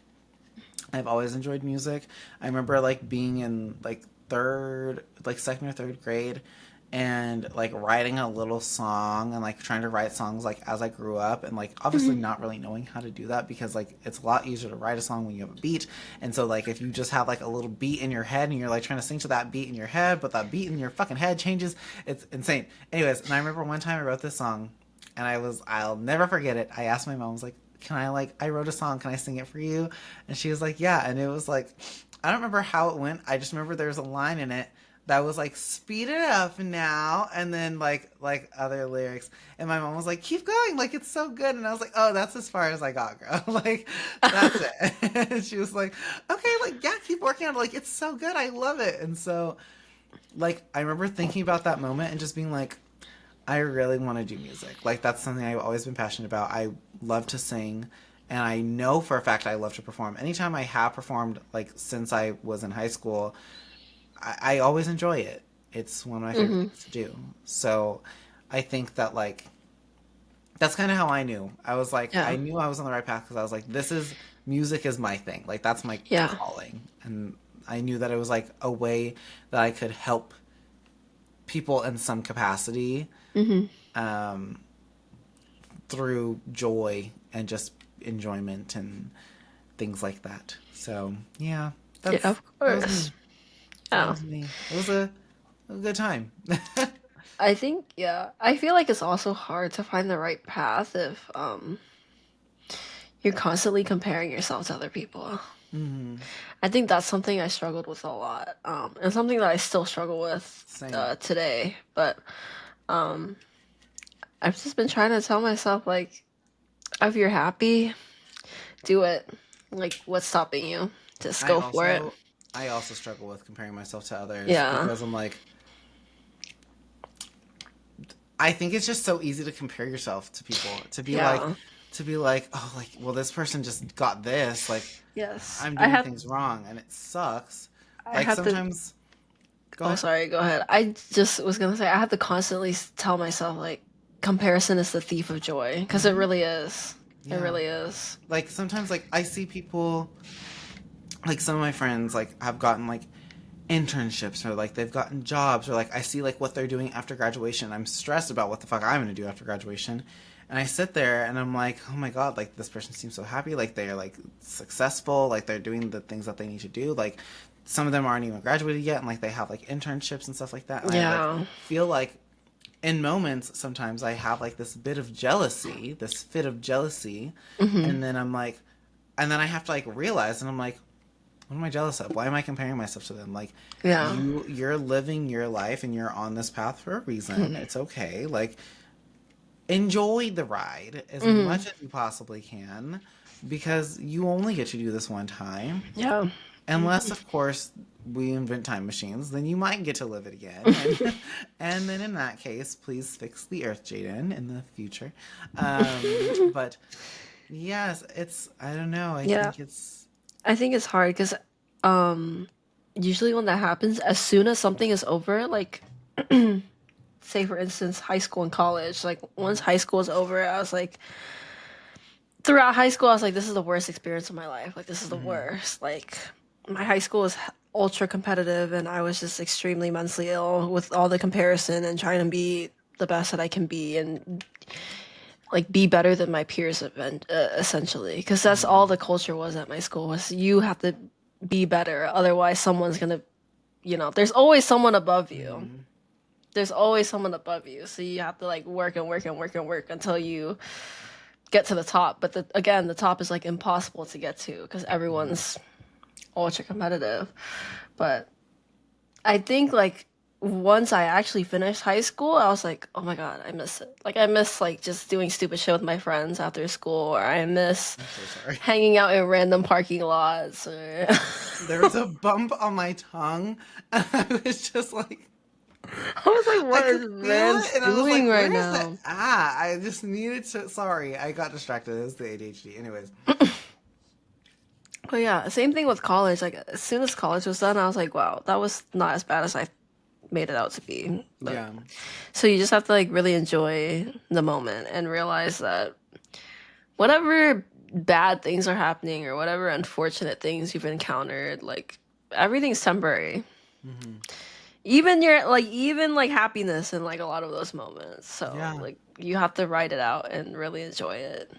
I've always enjoyed music. I remember like being in like third, like second or third grade and like writing a little song and like trying to write songs like as I grew up and like obviously Mm-hmm. not really knowing how to do that because like it's a lot easier to write a song when you have a beat. And so like if you just have like a little beat in your head and you're like trying to sing to that beat in your head, but that beat in your fucking head changes, it's insane. Anyways, and I remember one time I wrote this song and I'll never forget it. I asked my mom, I was like, can I like I wrote a song, can I sing it for you? And she was like, yeah. And it was like I don't remember how it went. I just remember there was a line in it that was like speed it up now and then like other lyrics. And my mom was like, keep going, like it's so good. And I was like, oh, that's as far as I got, girl. Like that's it. And she was like, okay, like yeah, keep working on it. Like it's so good. I love it. And so like I remember thinking about that moment and just being like, I really want to do music. Like that's something I've always been passionate about. I love to sing and I know for a fact I love to perform. Anytime I have performed like since I was in high school, I always enjoy it. It's one of my favorite Mm-hmm. things to do. So I think that like that's kind of how I knew. I was like I Yeah. knew I was on the right path because I was like this is music is my thing. Like that's my Yeah. calling. And I knew that it was like a way that I could help people in some capacity Mm-hmm. um, through joy and just enjoyment and things like that. So yeah, Yeah, that's of that was course. me. That Yeah. was me. It was a good time. I think, yeah. I feel like it's also hard to find the right path if you're constantly comparing yourself to other people. Hmm. I think that's something I struggled with a lot, and something that I still struggle with Same. today. But I've just been trying to tell myself, like, if you're happy, do it. Like, what's stopping you? Just I go for it. also I also struggle with comparing myself to others Yeah. because I'm like, I think it's just so easy to compare yourself to people, Yeah. to be like, oh, like, well, this person just got this, like, Yes. I'm doing things wrong, and it sucks. I Like have to, sometimes, go oh, ahead. sorry, go ahead. I just was gonna say, I have to constantly tell myself, like, comparison is the thief of joy. Because it Hmm. really is. It Yeah, really is. like sometimes, like I see people, like some of my friends, like have gotten like internships or like they've gotten jobs or like I see like what they're doing after graduation. I'm stressed about what the fuck I'm gonna do after graduation. And I sit there and I'm like, oh my god, like this person seems so happy, like they're like successful, like they're doing the things that they need to do. Like some of them aren't even graduated yet and like they have like internships and stuff like that. And I like Yeah. feel like in moments sometimes I have like this bit of jealousy, this fit of jealousy, Hmm. and then I'm like and then I have to like realize and I'm like, what am I jealous of? Why am I comparing myself to them? Like Yeah. you're living your life and you're on this path for a reason. It's okay. Like enjoy the ride as Hmm. much as you possibly can because you only get to do this one time. Yeah. Unless of course we invent time machines, then you might get to live it again. And and then in that case, please fix the earth, Jaden, in the future. But yes, it's I don't know. I Yeah. think it's I think it's hard because um usually when that happens, as soon as something is over, like say for instance high school and college, like once high school is over, I was like throughout high school I was like this is the worst experience of my life. Like this is the mhm, worst. Like my high school was ultra competitive and I was just extremely mentally ill with all the comparison and trying to be the best that I can be and like be better than my peers essentially because that's all mhm, the culture was at my school was you have to be better otherwise someone's gonna there's always someone above you. mhm. There's always someone above you, so you have to like work and work and work and work until you get to the top. But again, the top is like impossible to get to because Mhm. everyone's ultra competitive. But I think like once I actually finished high school, I was like, oh my god, I miss it. Like I miss like just doing stupid shit with my friends after school, or I miss I'm so sorry. hanging out in random parking lots. Or There was a bump on my tongue, and I was just like, I was like, I what could is feel man it, and I was doing like, right where is it now? at? I just needed to. Sorry, I got distracted. It was the ADHD. Anyways, But yeah, same thing with college. Like as soon as college was done, I was like, wow, that was not as bad as I made it out to be. But yeah. so you just have to like really enjoy the moment and realize that whatever bad things are happening or whatever unfortunate things you've encountered, like everything's temporary. Hmm. Even like happiness in like a lot of those moments. So Yeah. like you have to write it out and really enjoy it.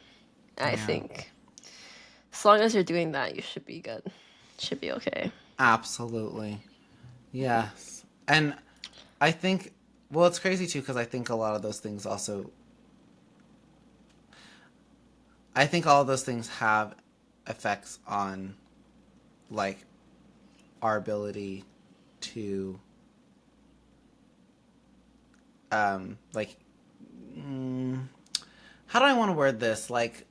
I Yeah. think as long as you're doing that, you should be good. Should be okay. Absolutely. Yes. And I think, well, it's crazy too because I think a lot of those things also, I think all of those things have effects on like our ability to like mm, how do I want to word this? Like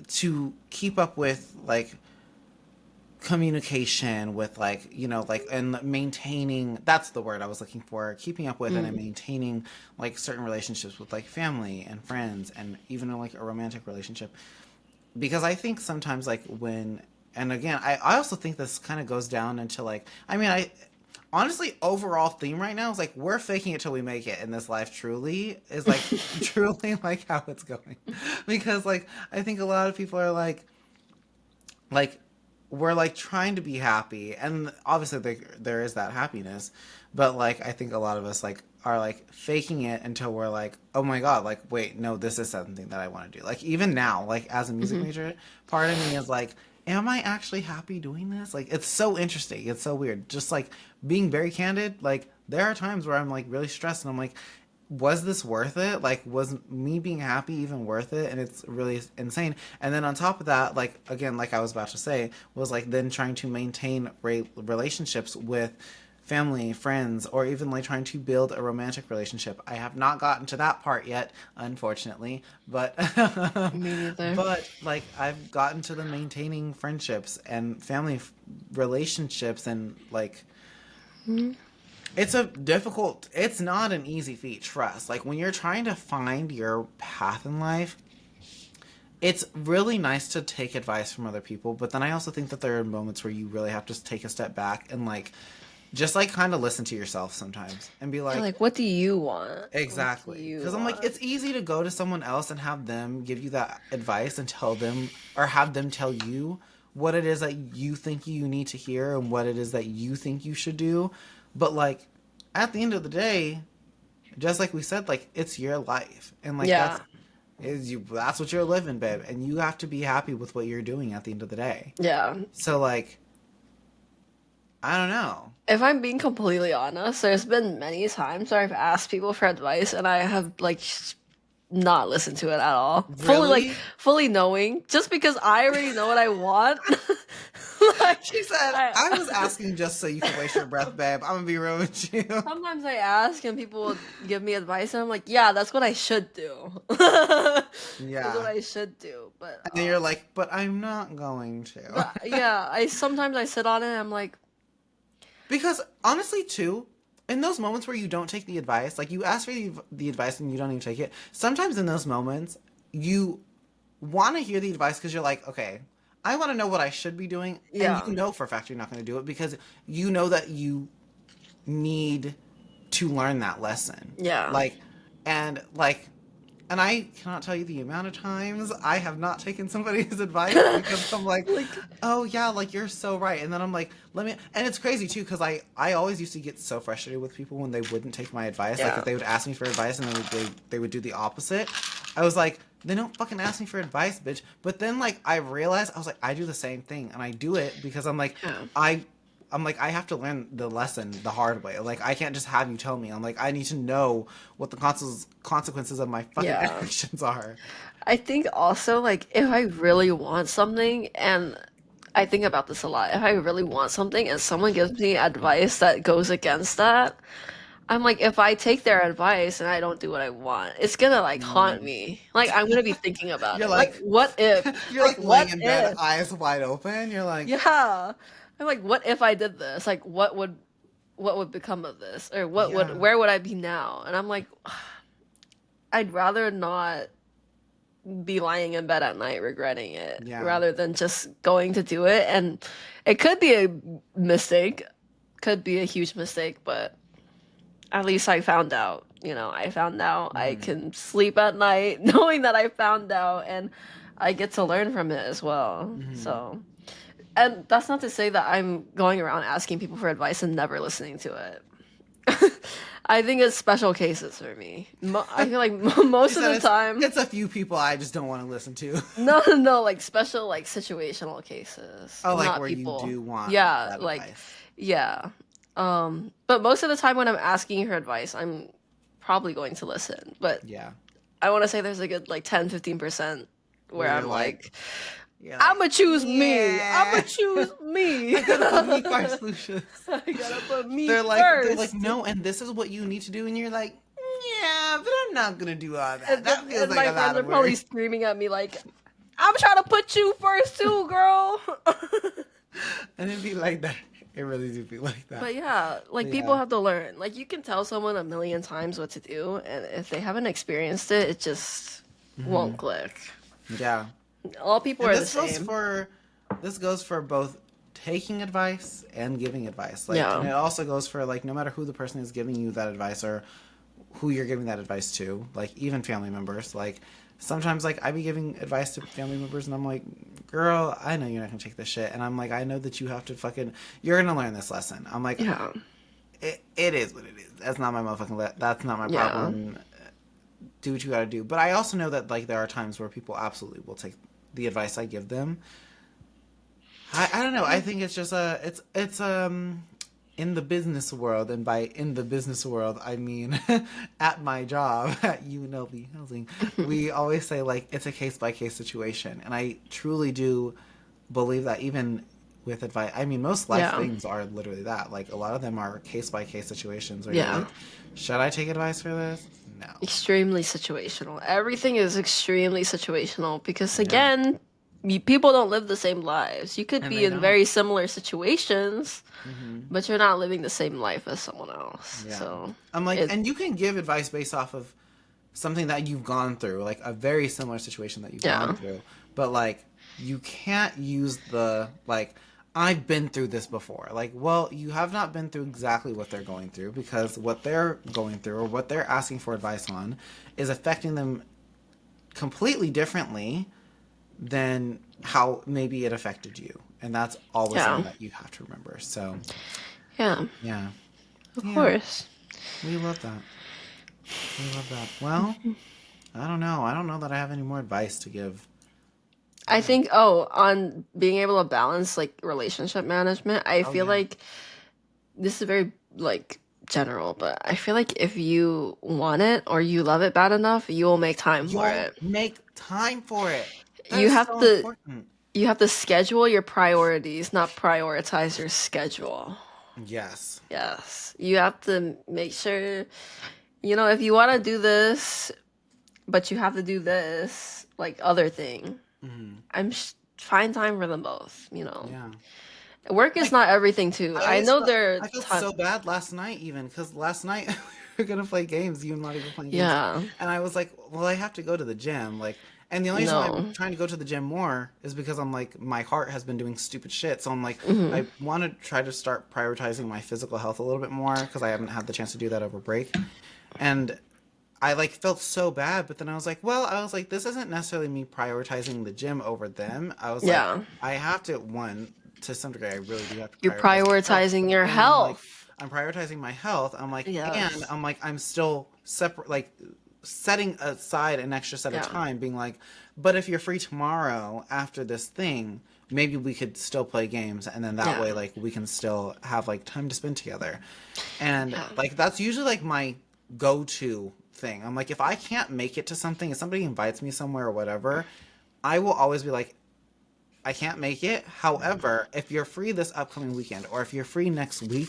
to keep up with like communication with like like and maintaining, that's the word I was looking for, keeping up with and Mm. maintaining like certain relationships with like family and friends and even like a romantic relationship, because I think sometimes like when, and again I also think this kind of goes down into like I mean I honestly overall theme right now is like we're faking it till we make it in this life, truly is like truly like how it's going. Because like I think a lot of people are like we're like trying to be happy and obviously there is that happiness, but like I think a lot of us like are like faking it until we're like, oh my god, like wait, no, this is something that I want to do. Like even now, like as a music Hmm. major, part of me is like, am I actually happy doing this? Like it's so interesting, it's so weird, just like being very candid. Like there are times where I'm like really stressed and I'm like, was this worth it? Like, was me being happy even worth it? And it's really insane. And then on top of that, like, again, like I was about to say, was like then trying to maintain relationships with family, friends, or even like trying to build a romantic relationship. I have not gotten to that part yet, unfortunately, but Me neither. but like I've gotten to the maintaining friendships and family relationships, and like it's not an easy feat, trust. Like when you're trying to find your path in life, it's really nice to take advice from other people, but then I also think that there are moments where you really have to take a step back and like just like kind of listen to yourself sometimes and be Yeah, like, like what do you want? What do exactly. you Because I'm like, want? it's easy to go to someone else and have them give you that advice and tell them, or have them tell you what it is that you think you need to hear and what it is that you think you should do. But like, at the end of the day, just like we said, like it's your life, and like Yeah. that's what you're living, babe, and you have to be happy with what you're doing at the end of the day. Yeah. So like, I don't know. If I'm being completely honest, there's been many times where I've asked people for advice and I have like not listened to it at all. Really? Fully knowing, just because I already know what I want. Like She said, I was I asking just so you could waste your breath, babe. I'm gonna be real with you. sometimes I ask and people will give me advice and I'm like, yeah, that's what I should do. That's what Yeah. I should do. But And then you're like, but I'm not going to. yeah, I sometimes I sit on it and I'm like, Because honestly, too, in those moments where you don't take the advice, like you ask for the advice and you don't even take it, sometimes in those moments, you want to hear the advice because you're like, okay, I want to know what I should be doing. And yeah. you know for a fact you're not going to do it because you know that you need to learn that lesson. Yeah. Like, and like, and I cannot tell you the amount of times I have not taken somebody's advice because I'm like, Like oh yeah, like you're so right. And then I'm like, let me, and it's crazy too because I always used to get so frustrated with people when they wouldn't take my advice. Like yeah. if they would ask me for advice and they would do the opposite. I was like, they don't fucking ask me for advice, bitch. But then like I realized I was like, I do the same thing and I do it because I'm like, Yeah. I'm like, I have to learn the lesson the hard way. Like, I can't just have you tell me. I'm like, I need to know what the consequences of my fucking Yeah. actions are. I think also like if I really want something and I think about this a lot. If I really want something and someone gives me advice that goes against that, I'm like if I take their advice and I don't do what I want, it's gonna like haunt Mm. me. Like I'm gonna be thinking about You're it. Like like, what if? you're Like like laying what in bed, if? eyes wide open. You're like, Yeah. I'm like what if I did this? Like what would become of this? Or what would yeah, where would I be now? And I'm like I'd rather not be lying in bed at night regretting it yeah. rather than just going to do it. And it could be a mistake, could be a huge mistake, but at least I found out. You know, I found out I Mhm. can sleep at night knowing that I found out and I get to learn from it as well. Mhm. So, and that's not to say that I'm going around asking people for advice and never listening to it. I think it's special cases for me. I feel like She most of said the time, it's a few people I just don't want to listen to. no, like special, like situational cases, Oh, like not where you people. do want Yeah, that like, advice. yeah. But most of the time when I'm asking her advice, I'm probably going to listen. But Yeah. I want to say there's a good like 10-15% Where where you're I'm like, like, you're like, I'ma choose me. I'ma yeah. choose me. I gotta put me first, Lucius. I gotta put me They're like, first. no, and this is what you need to do, and you're like, yeah, but I'm not gonna do all that. And, That feels and like my a lot friends are of probably work. screaming at me like, I'm trying to put you first too, girl. And it'd be like that. It really do be like that. But yeah, like people Yeah. have to learn. Like you can tell someone a million times what to do, and if they haven't experienced it, it just Hmm. won't click. Yeah. All people And are the same. this goes for both taking advice and giving advice. Like, and Yeah. it also goes for like no matter who the person is giving you that advice or who you're giving that advice to, like even family members. Like sometimes like I be giving advice to family members and I'm like, girl, I know you're not gonna take this shit, and I'm like, I know that you have to fucking, you're gonna learn this lesson. I'm like, Yeah. it is what it is. That's not my motherfucking that's not my Yeah. problem. Do what you gotta do. But I also know that like there are times where people absolutely will take the advice I give them. I don't know. I think it's just it's in the business world, and by in the business world I mean at my job at UNLV Housing, we always say like it's a case by case situation, and I truly do believe that even with advice. I mean, most life Yeah. things are literally that. Like, a lot of them are case by case situations where you're Yeah. like, should I take advice for this? No. Extremely situational. Everything is extremely situational because, Yeah. again, people don't live the same lives. You could And be they in don't. very similar situations, Hmm. but you're not living the same life as someone else. Yeah. So I'm like, it, and you can give advice based off of something that you've gone through, like a very similar situation that you've gone yeah, through. But like, you can't use the like, I've been through this before. Like, well, you have not been through exactly what they're going through, because what they're going through or what they're asking for advice on is affecting them completely differently than how maybe it affected you. And that's always yeah, something that you have to remember. So, yeah, yeah. of Yeah. course. We love that. We love that. Well, I don't know. I don't know that I have any more advice to give. I think, on being able to balance like relationship management, I Oh, feel yeah. like this is very like general, but I feel like if you want it or you love it bad enough, you will make time for You'll it. make time for it. That You is have so to important. you have to schedule your priorities, not prioritize your schedule. Yes. Yes. You have to make sure, if you want to do this, but you have to do this, like other thing. Hmm. Find time for them both. Yeah. Work is Like, not everything too. I I always know felt, there are I felt time. so bad last night, even because last night we were gonna play games. You and Marty were playing games, Yeah. and I was like, "Well, I have to go to the gym." Like, and the only reason why I'm No. trying to go to the gym more is because I'm like, my heart has been doing stupid shit. So I'm like, Hmm. I want to try to start prioritizing my physical health a little bit more, because I haven't had the chance to do that over break. And I like felt so bad, but then I was like, this isn't necessarily me prioritizing the gym over them. I was like, Yeah. I have to, one, to some degree, I really do have to You're prioritize myself. prioritizing your And I'm like, health. I'm prioritizing my health. And Yes. I'm like, I'm still separate, like setting aside an extra set of Yeah. time, being like, but if you're free tomorrow after this thing, maybe we could still play games, and then that Yeah. way, like, we can still have like time to spend together. And Yeah. like, that's usually like my go-to thing. I'm like, if I can't make it to something, if somebody invites me somewhere or whatever, I will always be like, I can't make it. However, if you're free this upcoming weekend, or if you're free next week,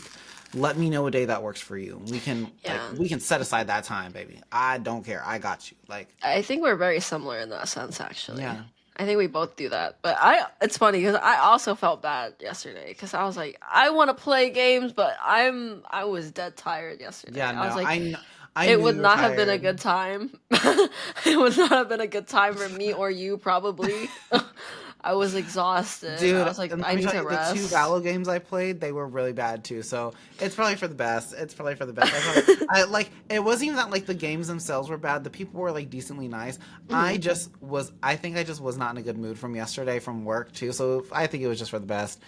let me know a day that works for you. Yeah. We can set aside that time, baby. I don't care. I got you. Like, I think we're very similar in that sense, actually. yeah. I think we both do that. But it's funny because I also felt bad yesterday because I was like, I want to play games, but I was dead tired yesterday. Yeah, I was no. like, I it knew would you were not have been a tired. good time. It would not have been a good time for me or you, probably. I was exhausted. I Dude, was like, and let I me need tell to you, the two rest. Valo games I played, they were really bad too. So it's probably for the best. It's probably for the best. I like, it wasn't even that like the games themselves were bad. The people were like decently nice. Mhm. I think I just was not in a good mood from yesterday from work too. So I think it was just for the best.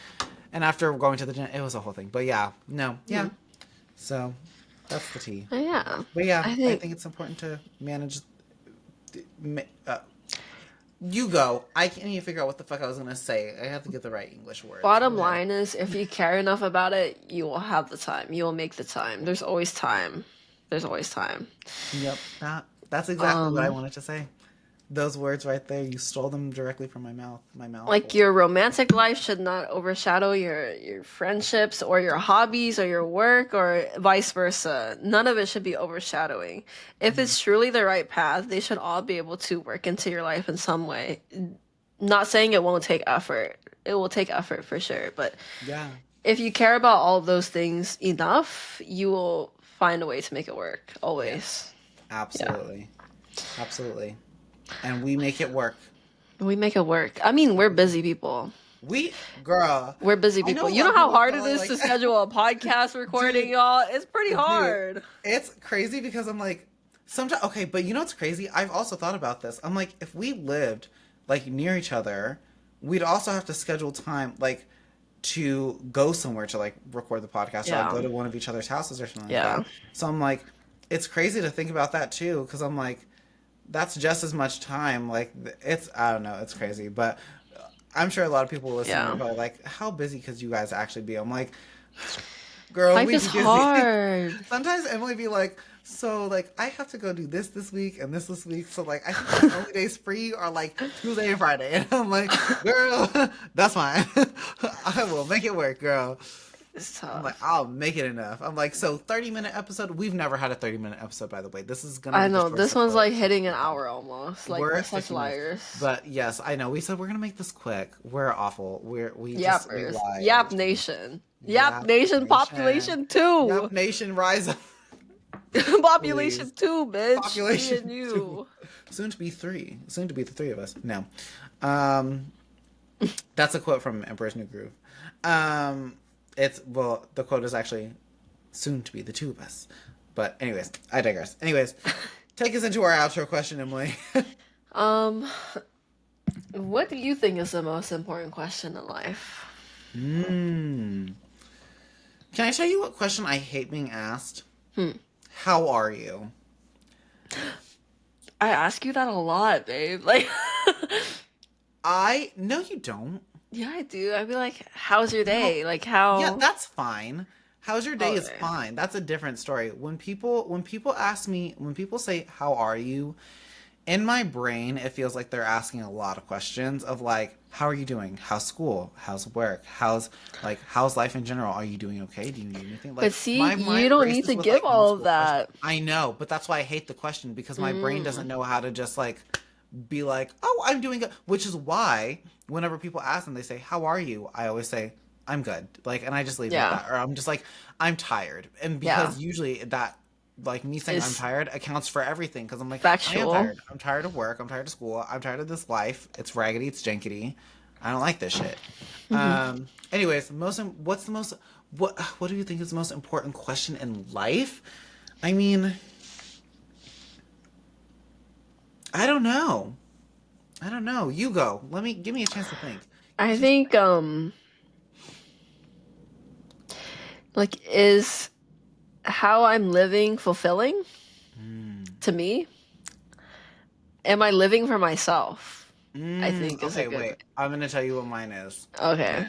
And after going to the gym, it was a whole thing. But yeah, no, yeah. Mhm. So that's the tea. But yeah, But yeah, I I think think it's important to manage. Uh, you go. I can't even figure out what the fuck I was gonna say. I have to get the right English words. Go bottom ahead. line is if you care enough about it, you will have the time. You will make the time. There's always time. There's always time. Yep. That's exactly what I Um, wanted to say. Those words right there, you stole them directly from my mouth. My like mouthful. your romantic life should not overshadow your friendships or your hobbies or your work or vice versa. None of it should be overshadowing. If Mhm. it's truly the right path, they should all be able to work into your life in some way. Not saying it won't take effort. It will take effort for sure, but Yeah. if you care about all of those things enough, you will find a way to make it work. Yes. Always. Yeah. Absolutely. Absolutely. And we make it work. We make it work. I mean, we're busy people. Girl, We're busy I know people. a You lot know of how people hard it probably is like, to schedule a podcast recording, dude, y'all? It's pretty dude, hard. it's crazy because I'm like, sometimes, okay, but you know what's crazy? I've also thought about this. I'm like, if we lived like near each other, we'd also have to schedule time, like, to go somewhere to like record the podcast, or like Yeah. go to one of each other's houses or something like Yeah. that. So I'm like, it's crazy to think about that too, because I'm like, that's just as much time. Like, it's, I don't know, it's crazy, but I'm sure a lot of people listening are Yeah. probably like, how busy could you guys actually be? I'm like, girl, Life we is be busy. hard. Sometimes Emily be like, so like I have to go do this week and this week. So like I think my only days free are like Tuesday and Friday. And I'm like, girl, that's fine. I will make it work, girl. It's I'm like, tough. I'll make it enough. I'm like, so 30-minute episode. We've never had a 30-minute episode, by the way. This is gonna I be the know shortest this one's episode like hitting an we've had. hour almost. Like We're we're at such 50 minutes. liars. But yes, I know. We said we're gonna make this quick. We're awful. We Yappers. lie Yap every time. Nation. Yap Yap Nation Nation. population Yap two. Nation, rise up, Population please. two, bitch. Me Population and 2. you. Soon to be 3. Soon to be the 3 of us. No. That's a quote from Emperor's New Groove. The quote is actually soon to be the 2 of us. But anyways, I digress. Anyways, take us into our outro question, Emily. What do you think is the most important question in life? Can I tell you what question I hate being asked? How are you? I ask you that a lot, babe. Like, No, you don't. yeah, I do. I'd be like, "How's your day?" Like, how? Yeah, that's fine. How's your day is Okay. fine. That's a different story. When people ask me, when people say, "How are you?" in my brain, it feels like they're asking a lot of questions of like, "How are you doing? How's school? How's work? How's life in general? Are you doing okay? Do you need anything?" Like, But see, my you mind don't need races to with, give like, all of multiple questions. that. I know, but that's why I hate the question because my brain doesn't know how to just like be like, "Oh, I'm doing good," which is why whenever people ask and they say, "How are you?" I always say, "I'm good." Like, and I just leave it at Yeah. that. Or I'm just like, "I'm tired." And Yeah. because usually that, like me saying I'm It's tired accounts for everything. Because I'm like, I am factual. tired. I'm tired of work. I'm tired of school. I'm tired of this life. It's raggedy. It's jankety. I don't like this shit. Anyways, what's the most, what do you think is the most important question in life? I mean, I don't know. You go. Give me a chance to think. I think, like, is how I'm living fulfilling to me? Am I living for myself? I think is a Okay, wait. good. I'm gonna tell you what mine is. Okay.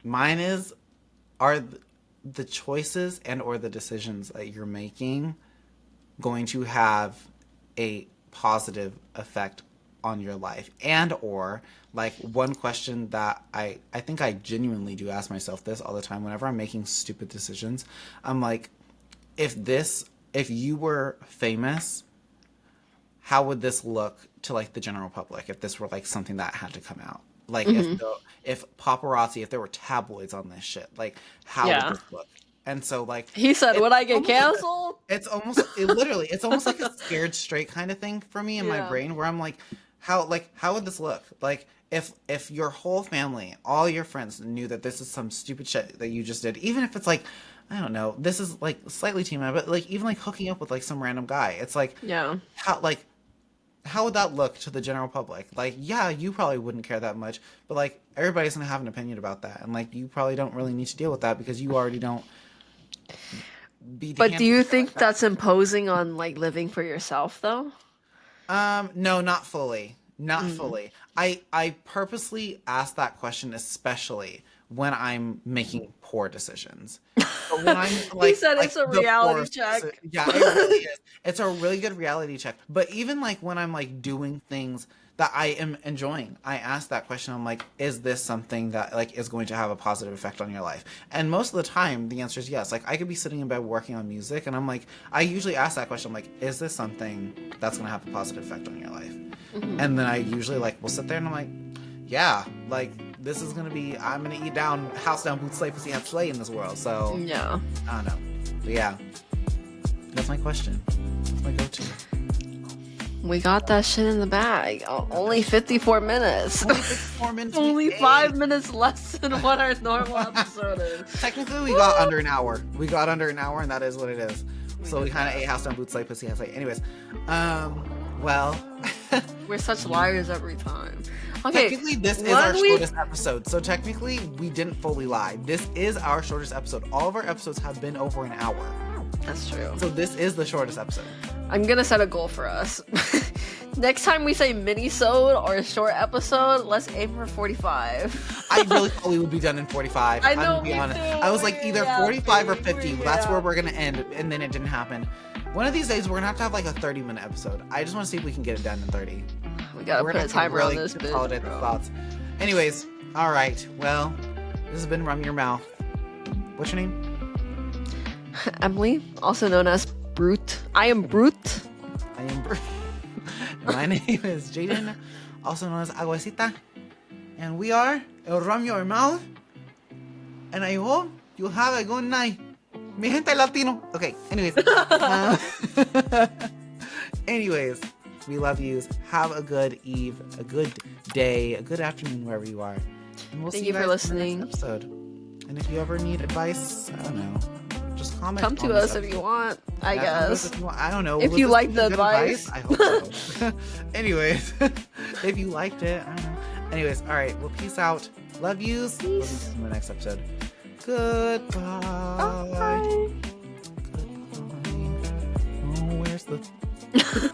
Mine is, are the choices and or the decisions that you're making going to have a positive effect on your life? And or like one question that I think I genuinely do ask myself this all the time whenever I'm making stupid decisions. I'm like, if you were famous, how would this look to like the general public if this were like something that had to come out? Like if paparazzi, if there were tabloids on this shit, like how would Yeah. this look? And so like He said, "Would I get almost like canceled?" it's almost like a scared straight kind of thing for me in my Yeah. brain where I'm like, how would this look? Like if your whole family, all your friends knew that this is some stupid shit that you just did, even if it's like, I don't know, this is like slightly TMI, but like even like hooking up with like some random guy, it's like Yeah. how would that look to the general public? Like, yeah, you probably wouldn't care that much, but like everybody's gonna have an opinion about that, and like you probably don't really need to deal with that because you already don't be. But do you think that's imposing on like living for yourself though? No, not fully. Not fully. I purposely ask that question, especially when I'm making poor decisions. But when I'm like, He said it's a the reality poor check. Yeah, it really is. It's a really good reality check. But even like when I'm like doing things that I am enjoying, I ask that question. I'm like, is this something that like is going to have a positive effect on your life? And most of the time, the answer is yes. Like I could be sitting in bed working on music, and I'm like, I usually ask that question. I'm like, is this something that's going to have a positive effect on your life? And then I usually like will sit there and I'm like, yeah, like this is gonna be, I'm gonna eat down, house down, boots slay, pussy have slay in this world. So Yeah. I don't know, but yeah, that's my question. That's my go-to. We got that shit in the bag. Only 54 minutes. Only 54 minutes. Only 5 minutes less than what our normal episode is. Technically, we got under an hour. We got under an hour, and that is what it is. So we kind of ate house down, boots slay, pussy have slay. Anyways, well. We're such liars every time. Okay. Technically, this is our shortest episode, so technically, we didn't fully lie. This is our shortest episode. All of our episodes have been over an hour. That's true. So this is the shortest episode. I'm gonna set a goal for us. Next time we say mini-sode or a short episode, let's aim for 45. I really thought we would be done in 45. I know, I'm gonna be me honest. too. I was like either 45 or 50. Yeah. That's where we're gonna end, and then it didn't happen. One of these days, we're gonna have like a 30-minute episode. I just want to see if we can get it done in 30. We gotta We're put gonna a timer really on this bitch, consolidate the bro. thoughts. Anyways, All right. Well, this has been Rum Your Mouth. What's your name? Emily, also known as Brute. I am Brute. I am Bruce. My name is Jaden, also known as Aguacita. And we are El Rum Your Mouth. And I hope you have a good night. Mi gente latino. Okay, anyways. Anyways, we love yous. Have a good eve, a good day, a good afternoon wherever you are. And we'll Thank see you you for guys in the listening. next episode. And if you ever need advice, I don't know, just comment. Come to us if you want, I Yeah, come to us guess. if you want. I don't know. If Was you this like good the advice. I hope so. Anyways, if you liked it, I don't know. Anyways, all right. Well, peace out. Love yous. We'll see Peace. you in the next episode. Goodbye. Bye. Goodbye. Oh, where's the